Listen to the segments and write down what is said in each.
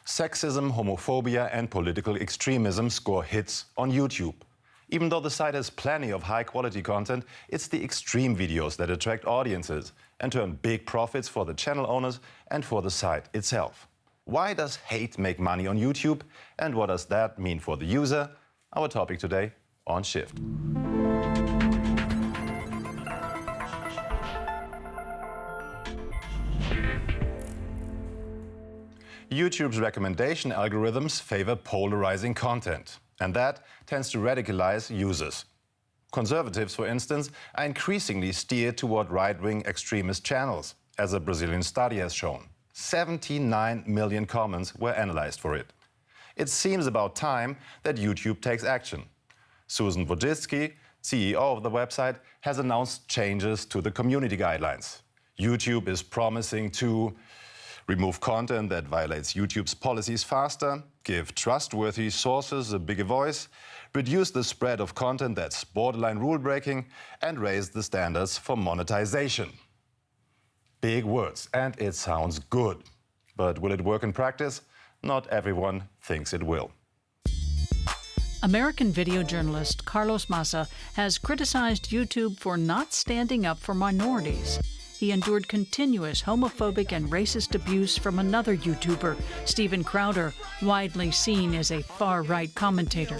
Sexism, homophobia and political extremism score hits on YouTube. Even though the site has plenty of high-quality content, it's the extreme videos that attract audiences and turn big profits for the channel owners and for the site itself. Why does hate make money on YouTube, and what does that mean for the user? Our topic today on Shift. YouTube's recommendation algorithms favor polarizing content, and that tends to radicalize users. Conservatives, for instance, are increasingly steered toward right-wing extremist channels, as a Brazilian study has shown. 79 million comments were analyzed for it. It seems about time that YouTube takes action. Susan Wojcicki, CEO of the website, has announced changes to the community guidelines. YouTube is promising to remove content that violates YouTube's policies faster, give trustworthy sources a bigger voice, reduce the spread of content that's borderline rule-breaking, and raise the standards for monetization. Big words, and it sounds good. But will it work in practice? Not everyone thinks it will. American video journalist Carlos Massa has criticized YouTube for not standing up for minorities. He endured continuous homophobic and racist abuse from another YouTuber, Steven Crowder, widely seen as a far-right commentator.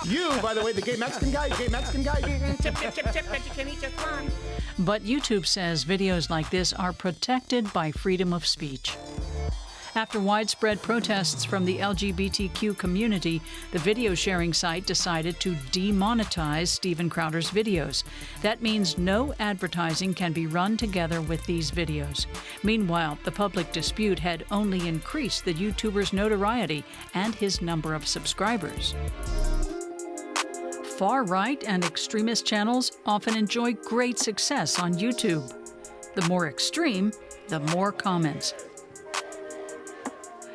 You, by the way, the gay Mexican guy. But YouTube says videos like this are protected by freedom of speech. After widespread protests from the LGBTQ community, the video sharing site decided to demonetize Steven Crowder's videos. That means no advertising can be run together with these videos. Meanwhile, the public dispute had only increased the YouTuber's notoriety and his number of subscribers. Far-right and extremist channels often enjoy great success on YouTube. The more extreme, the more comments.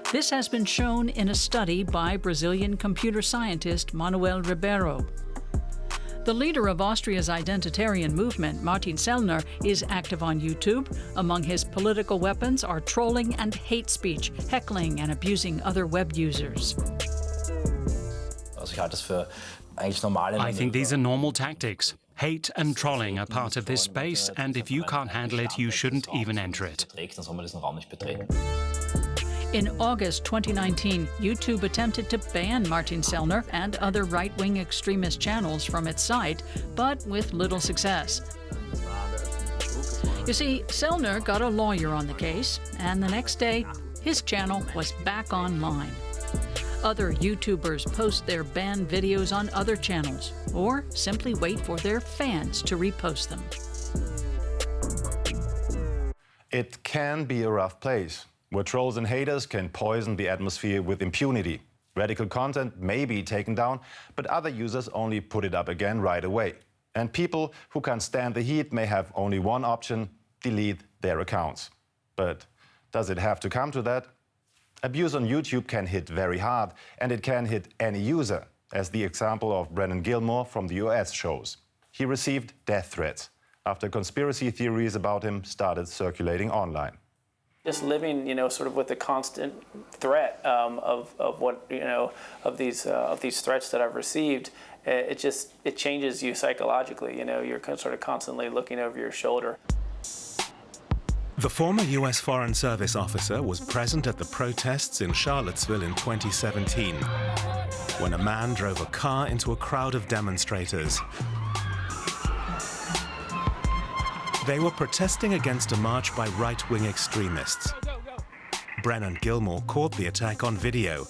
This has been shown in a study by Brazilian computer scientist Manuel Ribeiro. The leader of Austria's identitarian movement, Martin Sellner, is active on YouTube. Among his political weapons are trolling and hate speech, heckling and abusing other web users. I think these are normal tactics. Hate and trolling are part of this space, and if you can't handle it, you shouldn't even enter it. In August 2019, YouTube attempted to ban Martin Sellner and other right-wing extremist channels from its site, but with little success. You see, Sellner got a lawyer on the case, and the next day, his channel was back online. Other YouTubers post their banned videos on other channels, or simply wait for their fans to repost them. It can be a rough place, where trolls and haters can poison the atmosphere with impunity. Radical content may be taken down, but other users only put it up again right away. And people who can't stand the heat may have only one option: delete their accounts. But does it have to come to that? Abuse on YouTube can hit very hard, and it can hit any user, as the example of Brennan Gilmore from the US shows. He received death threats after conspiracy theories about him started circulating online. Just living, sort of with the constant threat of these threats that I've received, it changes you psychologically. You're sort of constantly looking over your shoulder. The former U.S. Foreign Service officer was present at the protests in Charlottesville in 2017, when a man drove a car into a crowd of demonstrators. They were protesting against a march by right-wing extremists. Brennan Gilmore caught the attack on video.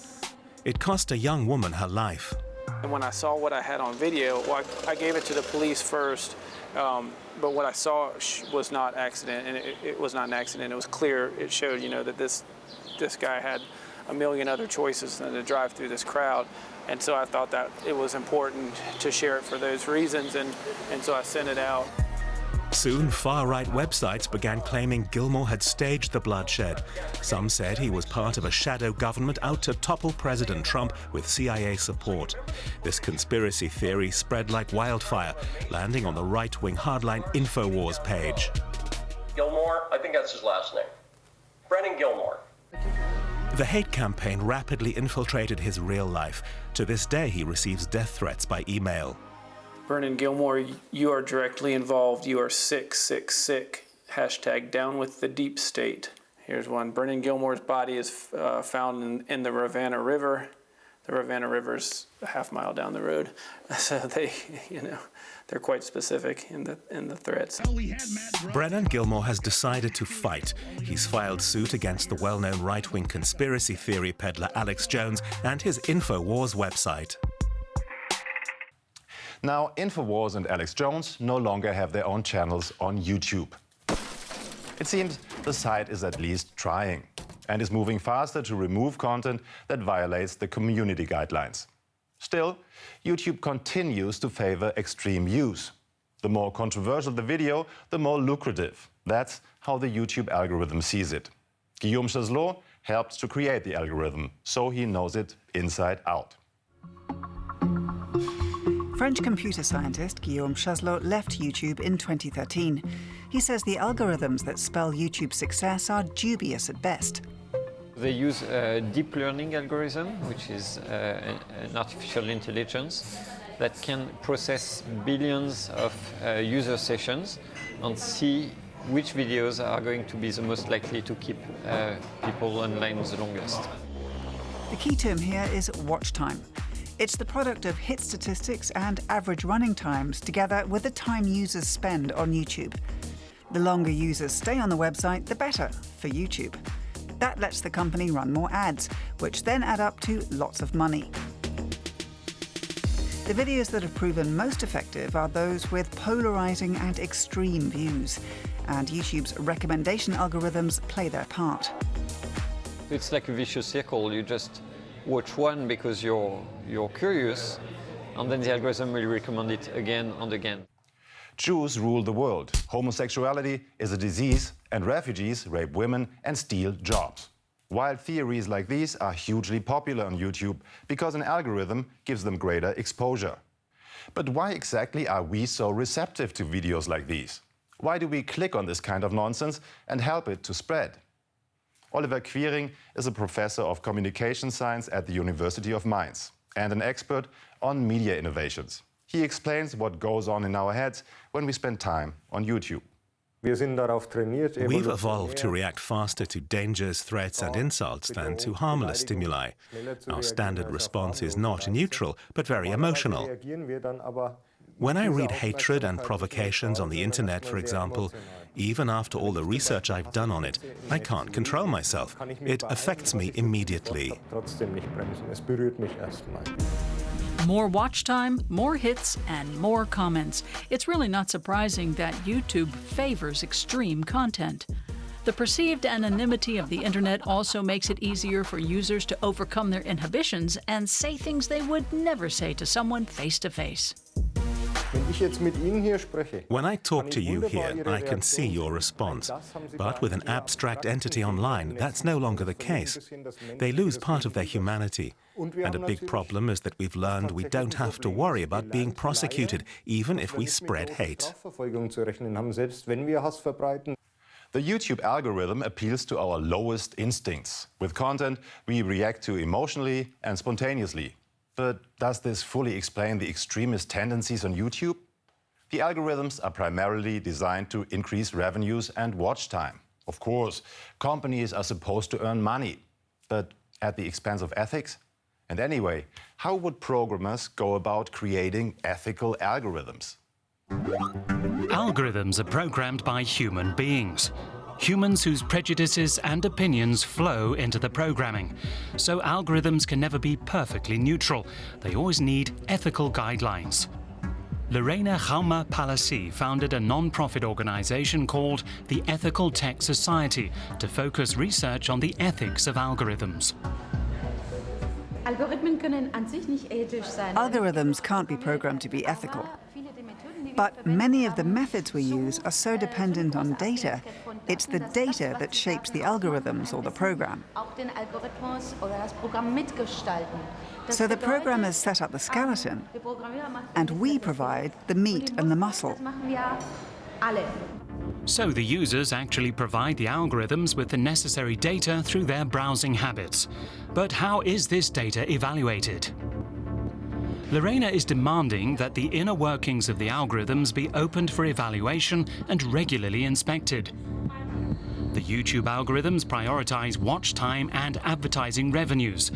It cost a young woman her life. And when I saw what I had on video, I gave it to the police first, but what I saw was not accident, and it was not an accident. It was clear. It showed, that this guy had a million other choices than to drive through this crowd. And so I thought that it was important to share it for those reasons, and so I sent it out. Soon, far-right websites began claiming Gilmore had staged the bloodshed. Some said he was part of a shadow government out to topple President Trump with CIA support. This conspiracy theory spread like wildfire, landing on the right-wing hardline InfoWars page. Gilmore, I think that's his last name. Brennan Gilmore. The hate campaign rapidly infiltrated his real life. To this day, he receives death threats by email. Vernon Gilmore, you are directly involved. You are sick, sick, sick. Hashtag down with the deep state. Here's one. Vernon Gilmore's body is found in the Ravenna River. The Ravenna River's a half-mile down the road. So they, they're quite specific in the threats. Brennan Gilmore has decided to fight. He's filed suit against the well-known right-wing conspiracy theory peddler Alex Jones and his InfoWars website. Now, InfoWars and Alex Jones no longer have their own channels on YouTube. It seems the site is at least trying and is moving faster to remove content that violates the community guidelines. Still, YouTube continues to favor extreme use. The more controversial the video, the more lucrative. That's how the YouTube algorithm sees it. Guillaume Chasselot helped to create the algorithm, so he knows it inside out. French computer scientist Guillaume Chasselot left YouTube in 2013. He says the algorithms that spell YouTube's success are dubious at best. They use a deep learning algorithm, which is an artificial intelligence that can process billions of user sessions and see which videos are going to be the most likely to keep people online the longest. The key term here is watch time. It's the product of hit statistics and average running times together with the time users spend on YouTube. The longer users stay on the website, the better for YouTube. That lets the company run more ads, which then add up to lots of money. The videos that have proven most effective are those with polarizing and extreme views, and YouTube's recommendation algorithms play their part. It's like a vicious circle. You just watch one because you're curious, and then the algorithm will recommend it again and again. Jews rule the world. Homosexuality is a disease, and refugees rape women and steal jobs. Wild theories like these are hugely popular on YouTube because an algorithm gives them greater exposure. But why exactly are we so receptive to videos like these? Why do we click on this kind of nonsense and help it to spread? Oliver Quiring is a professor of communication science at the University of Mainz and an expert on media innovations. He explains what goes on in our heads when we spend time on YouTube. We've evolved to react faster to dangers, threats and insults than to harmless stimuli. Our standard response is not neutral, but very emotional. When I read hatred and provocations on the internet, for example, even after all the research I've done on it, I can't control myself. It affects me immediately. More watch time, more hits, and more comments. It's really not surprising that YouTube favors extreme content. The perceived anonymity of the internet also makes it easier for users to overcome their inhibitions and say things they would never say to someone face to face. When I talk to you here, I can see your response. But with an abstract entity online, that's no longer the case. They lose part of their humanity. And a big problem is that we've learned we don't have to worry about being prosecuted, even if we spread hate. The YouTube algorithm appeals to our lowest instincts. With content, we react to emotionally and spontaneously. But does this fully explain the extremist tendencies on YouTube? The algorithms are primarily designed to increase revenues and watch time. Of course, companies are supposed to earn money, but at the expense of ethics? And anyway, how would programmers go about creating ethical algorithms? Algorithms are programmed by human beings. Humans whose prejudices and opinions flow into the programming. So algorithms can never be perfectly neutral. They always need ethical guidelines. Lorena Jaume-Palissy founded a non-profit organization called the Ethical Tech Society to focus research on the ethics of algorithms. Algorithms can't be programmed to be ethical. But many of the methods we use are so dependent on data, it's the data that shapes the algorithms or the program. So the programmers set up the skeleton, and we provide the meat and the muscle. So the users actually provide the algorithms with the necessary data through their browsing habits. But how is this data evaluated? Lorena is demanding that the inner workings of the algorithms be opened for evaluation and regularly inspected. The YouTube algorithms prioritize watch time and advertising revenues.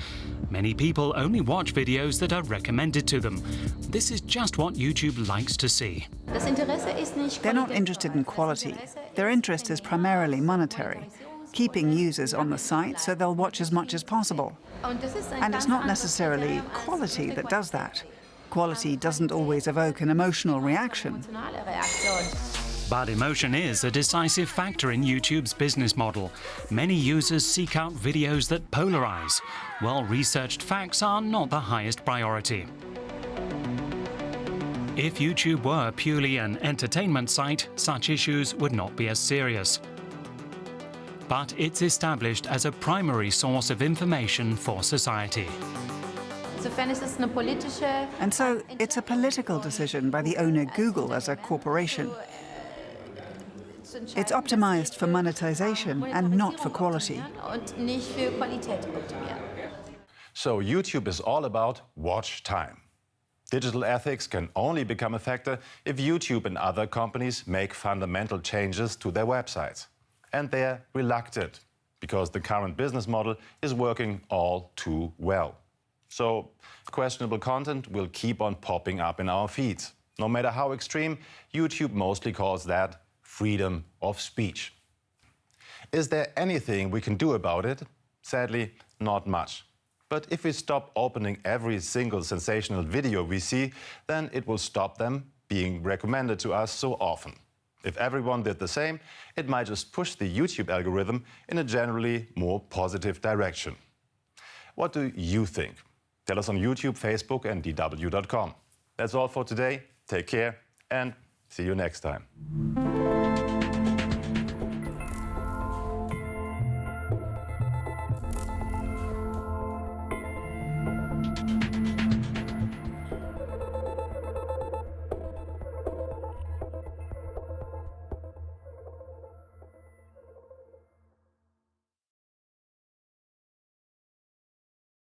Many people only watch videos that are recommended to them. This is just what YouTube likes to see. They're not interested in quality. Their interest is primarily monetary, keeping users on the site so they'll watch as much as possible. And it's not necessarily quality that does that. Quality doesn't always evoke an emotional reaction. But emotion is a decisive factor in YouTube's business model. Many users seek out videos that polarize. Well-researched facts are not the highest priority. If YouTube were purely an entertainment site, such issues would not be as serious. But it's established as a primary source of information for society. And so it's a political decision by the owner Google as a corporation. It's optimized for monetization and not for quality. So YouTube is all about watch time. Digital ethics can only become a factor if YouTube and other companies make fundamental changes to their websites. And they're reluctant, because the current business model is working all too well. So questionable content will keep on popping up in our feeds. No matter how extreme, YouTube mostly calls that freedom of speech. Is there anything we can do about it? Sadly, not much. But if we stop opening every single sensational video we see, then it will stop them being recommended to us so often. If everyone did the same, it might just push the YouTube algorithm in a generally more positive direction. What do you think? Tell us on YouTube, Facebook and dw.com. That's all for today. Take care and see you next time.